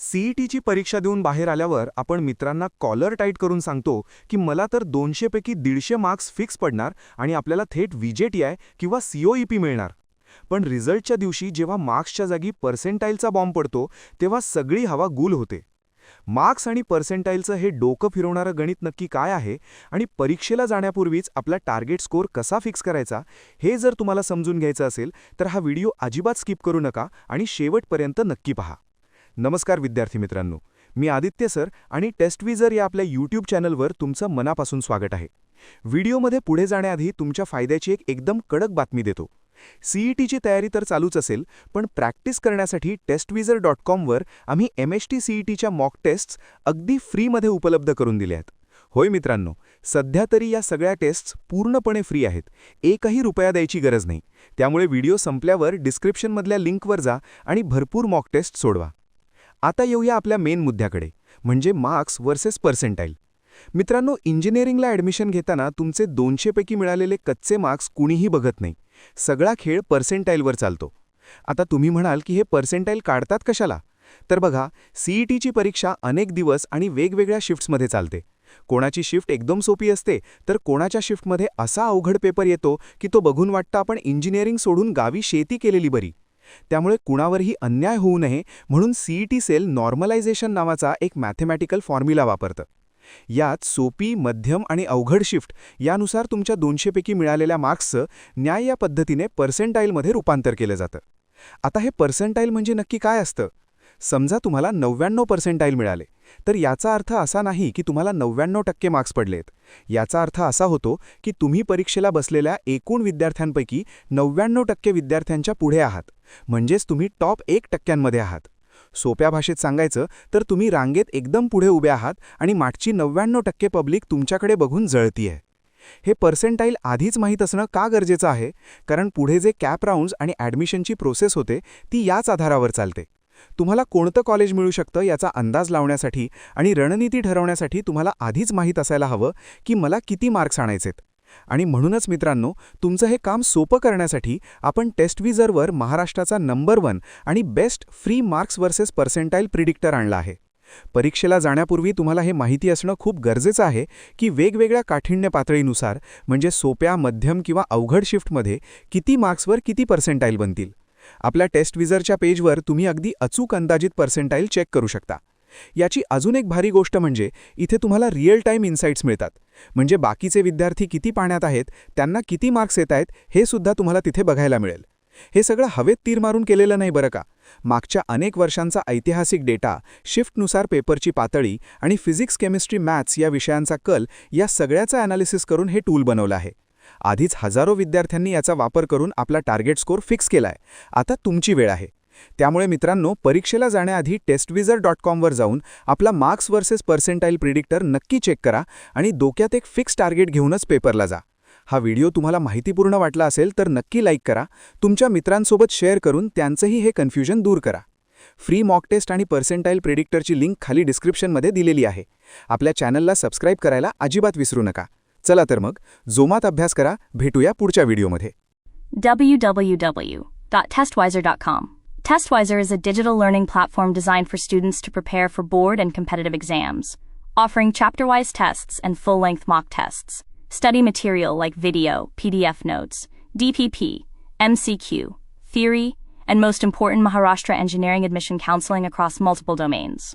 सीईटीची परीक्षा देऊन बाहेर आल्यावर आपण मित्रांना कॉलर टाईट करून सांगतो की मला तर 200 पैकी 150 मार्क्स फिक्स पडणार आणि आपल्याला थेट व्हीजेटीआय किंवा सीओईपी मिळणार. पण रिझल्टच्या दिवशी जेव्हा मार्क्सच्या जागी पर्सेंटाईलचा बॉम्ब पडतो तेव्हा सगळी हवा गुल होते. मार्क्स आणि पर्सेंटाईलचं हे डोकं फिरवणारं गणित नक्की काय आहे आणि परीक्षेला जाण्यापूर्वीच आपला टार्गेट स्कोअर कसा फिक्स करायचा हे जर तुम्हाला समजून घ्यायचं असेल तर हा व्हिडिओ अजिबात स्किप करू नका आणि शेवटपर्यंत नक्की पहा. नमस्कार विद्यार्थी मित्रांनो, मी आदित्य सर आणि टेस्टविजर या आपल्या यूट्यूब चॅनलवर तुमचं मनापासून स्वागत आहे. व्हिडिओमध्ये पुढे जाण्याआधी तुमच्या फायद्याची एक एकदम कडक बातमी देतो. सीईटीची तयारी तर चालूच असेल, पण प्रॅक्टिस करण्यासाठी टेस्टविजर.com वर आम्ही एमएचटी सीईटीच्या मॉक टेस्ट्स अगदी फ्रीमध्ये उपलब्ध करून दिल्या आहेत. होय मित्रांनो, सध्या तरी या सगळ्या टेस्ट्स पूर्णपणे फ्री आहेत. एकही रुपया द्यायची गरज नाही. त्यामुळे व्हिडिओ संपल्यावर डिस्क्रिप्शनमधल्या लिंकवर जा आणि भरपूर मॉक टेस्ट सोडवा. आता येऊया आपल्या मेन मुद्द्याकडे, म्हणजे मार्क्स वर्सेस पर्सेंटाईल. मित्रांनो, इंजिनिअरिंगला ॲडमिशन घेताना तुमचे 200 पैकी मिळालेले कच्चे मार्क्स कुणीही बघत नाही. सगळा खेळ पर्सेंटाईलवर चालतो. आता तुम्ही म्हणाल की हे पर्सेंटाईल काढतात कशाला? तर बघा, सीईटीची परीक्षा अनेक दिवस आणि वेगवेगळ्या शिफ्ट्समध्ये चालते. कोणाची शिफ्ट एकदम सोपी असते तर कोणाच्या शिफ्टमध्ये असा अवघड पेपर येतो की तो बघून वाटतं आपण इंजिनिअरिंग सोडून गावी शेती केलेली बरी. त्यामुळे कुणावरही अन्याय होऊ नये म्हणून सीईटी सेल नॉर्मलायझेशन नावाचा एक मॅथमॅटिकल फॉर्म्युला वापरतं. यात सोपी, मध्यम आणि अवघड शिफ्ट यानुसार तुमच्या 200 पैकी मिळालेल्या मार्क्सचं न्याय या पद्धतीने पर्सेंटाईलमध्ये रूपांतर केलं जातं. आता हे पर्सेंटाईल म्हणजे नक्की काय असतं? समजा तुम्हाला 99 पर्सेंटाईल मिळाले, तर याचा अर्थ असा नाही की तुम्हाला 99% मार्क्स पडलेत. याचा अर्थ असा होतो की तुम्ही परीक्षेला बसलेल्या एकूण विद्यार्थ्यांपैकी 99% विद्यार्थ्यांच्या पुढे आहात, म्हणजेच तुम्ही टॉप 1% आहात. सोप्या भाषेत सांगायचं तर तुम्ही रांगेत एकदम पुढे उभे आहात आणि मागची 99% पब्लिक तुमच्याकडे बघून जळतीये. हे पर्सेंटाईल आधीच माहीत असणं का गरजेचं आहे? कारण पुढे जे कॅप राऊंड्स आणि ॲडमिशनची प्रोसेस होते ती याच आधारावर चालते. तुम्हाला कोणतं कॉलेज मिळू शकतं याचा अंदाज लावण्यासाठी आणि रणनीती ठरवण्यासाठी तुम्हाला आधीच माहीत असायला हवं की मला किती मार्क्स आणायचेत. आणि म्हणूनच मित्रांनो, तुमचं हे काम सोपं करण्यासाठी आपण टेस्टविजरवर महाराष्ट्राचा नंबर 1 आणि best free marks versus percentile predictor आणला आहे. परीक्षेला जाण्यापूर्वी तुम्हाला हे माहिती असणं खूप गरजेचं आहे की वेगवेगळ्या काठिण्य पातळीनुसार, म्हणजे सोप्या, मध्यम किंवा अवघड शिफ्टमध्ये किती मार्क्सवर किती पर्सेंटाईल बनतील. आपल्या टेस्टविजरच्या पेजवर तुम्ही अगदी अचूक अंदाजित पर्सेंटाईल चेक करू शकता. याची अजून एक भारी गोष्ट म्हणजे इथे तुम्हाला रिअल टाईम इन्साइट्स मिळतात. म्हणजे बाकीचे विद्यार्थी किती पाण्यात आहेत, त्यांना किती मार्क्स येत आहेत हे सुद्धा तुम्हाला तिथे बघायला मिळेल. हे सगळं हवेत तीर मारून केलेलं नाही बरं का. मागच्या अनेक वर्षांचा ऐतिहासिक डेटा, शिफ्टनुसार पेपरची पातळी आणि फिजिक्स, केमिस्ट्री, मॅथ्स या विषयांचा कल या सगळ्याचं ॲनालिसिस करून हे टूल बनवलं आहे. आधीच हजारो विद्यार्थ्यांनी याचा वापर करून आपला टार्गेट स्कोअर फिक्स केलाय. आता तुमची वेळ आहे. त्यामुळे मित्रांनो, परीक्षेला जाण्याआधी टेस्टविजर.com वर जाऊन आपला मार्क्स वर्सेस पर्सेंटाईल प्रिडिक्टर नक्की चेक करा आणि डोक्यात एक फिक्स टार्गेट घेऊनच पेपरला जा. हा व्हिडिओ तुम्हाला माहितीपूर्ण वाटला असेल तर नक्की लाईक करा. तुमच्या मित्रांसोबत शेअर करून त्यांचंही हे कन्फ्युजन दूर करा. फ्री मॉक टेस्ट आणि पर्सेंटाईल प्रिडिक्टरची लिंक खाली डिस्क्रिप्शनमध्ये दिलेली आहे. आपल्या चॅनलला सबस्क्राईब करायला अजिबात विसरू नका. चला तर मग जोमात अभ्यास करा. भेटूया पुढच्या व्हिडिओमध्ये. www.testwiser.com. Testwiser is a digital learning platform designed for students to prepare for board and competitive exams, offering chapter-wise tests and full-length mock tests. Study material like video, PDF notes, DPP, MCQ, theory, and most important, Maharashtra engineering admission counseling across multiple domains.